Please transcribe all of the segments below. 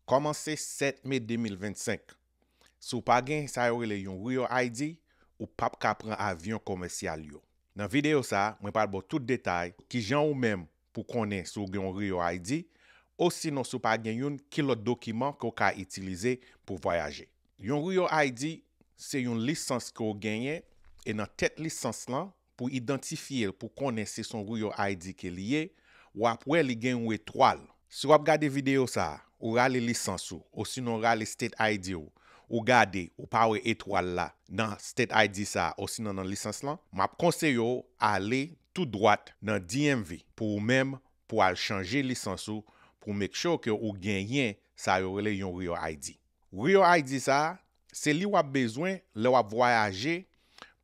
Commencé 7 mai 2025. Sou pa gen sa yo rele yon Rio ID ou pap ka pran avyon komersyal yo. Nan video sa, mwen pal bo tout detay ki jan ou menm pou konen sou gen Rio ID ou sinon sou pa gen yon ki lot dokiman ko ka itilize pou voyaje. Yon Rio ID se yon lisans ko genyen e nan tet lisans lan pou identifiye pou konen se son Rio ID ke liye ou apwe li gen yon etwal. Si wap gade video sa, ou rale lisans ou sinon rale state ID ou gade ou pawe etwal la nan state ID sa ou sinon nan lisans lan, map konseyo ale tout droit nan DMV pou ou même pou al chanje lisans pou make sure que ou genyen sa yo rele yon Rio ID. Rio ID sa, se li wap bezwen le wap voyaje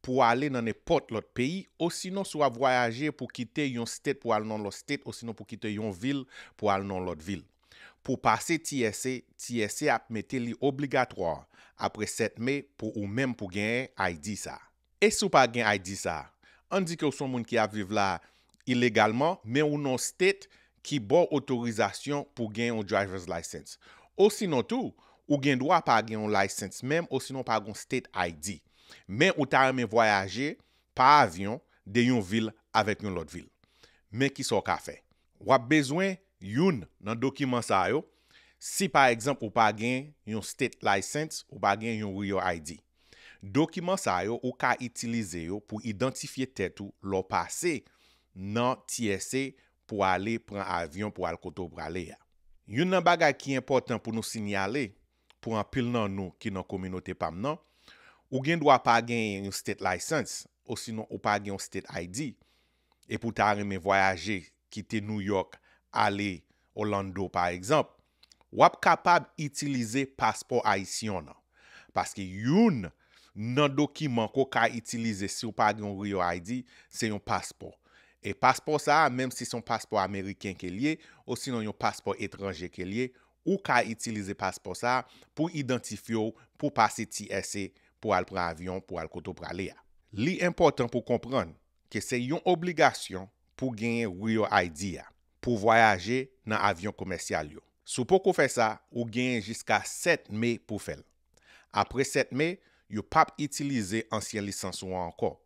pour aller dans n'importe l'autre pays, ou sinon soit voyager pour quitter yon state pour aller dans l'autre state, ou sinon pour quitter yon ville pour aller dans l'autre ville. Pour passer TSA a mette li obligatoire après 7 mai pour ou même pour gagner ID ça. Et si ou pas gagner ID ça, on dit que ou son moun qui a vivre là illégalement, mais ou non state qui bon autorisation pour gagner un driver's license. Ou sinon tout, ou gen droit pas gagner un license même, ou sinon pas gon state ID. Mais ou ta reme voyager par avion de yon ville avec yon l'autre ville. Mais qui sont ka fait? Ou a besoin yon nan document sa yo, si par exemple ou pa gen yon state license ou pa gen yon Rio ID. Document sa yo ou ka utiliser yo pour identifier tête ou lo passé nan TSA pour aller prendre avion pour al koto pour aller ya. Yon nan bagay ki important pour nous signaler pour un pile nan nou ki nan communauté pam nan, ou gen doit pas gen yon state license, ou sinon ou pas gen yon state ID, et pour ta reme voyager, quitter New York, aller Orlando par exemple, ou ap capable utiliser passeport haïtien nan. Parce que yon nan document ko ka utiliser si ou pas gen Rio ID, c'est yon passeport. Et passeport ça, même si son passeport américain ke lié, ou sinon yon passeport étranger ke lié, ou ka utiliser passeport ça pour identifier ou pour passer TSA pour al prendre avion pour al koto pour aller. Li important pour comprendre que c'est une obligation pour gagner Rio ID pour voyager dans avion commercial yo. Sou pou ko fait ça, ou gagne jusqu'à 7 mai pour faire. Après 7 mai, yo pas utiliser ancien licence ou encore.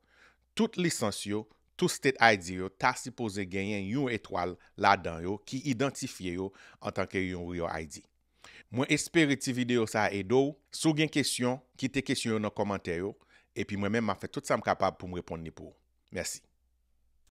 Toute licence yo, tout state ID yo ta supposé gagner yon étoile là-dedans yo qui identifie yo en tant que yon Rio ID. Moi espère ti vidéo ça aide. Sou gen question, quittez question dans commentaire et puis moi même m'a fait tout ça capable pour me répondre pour. Merci.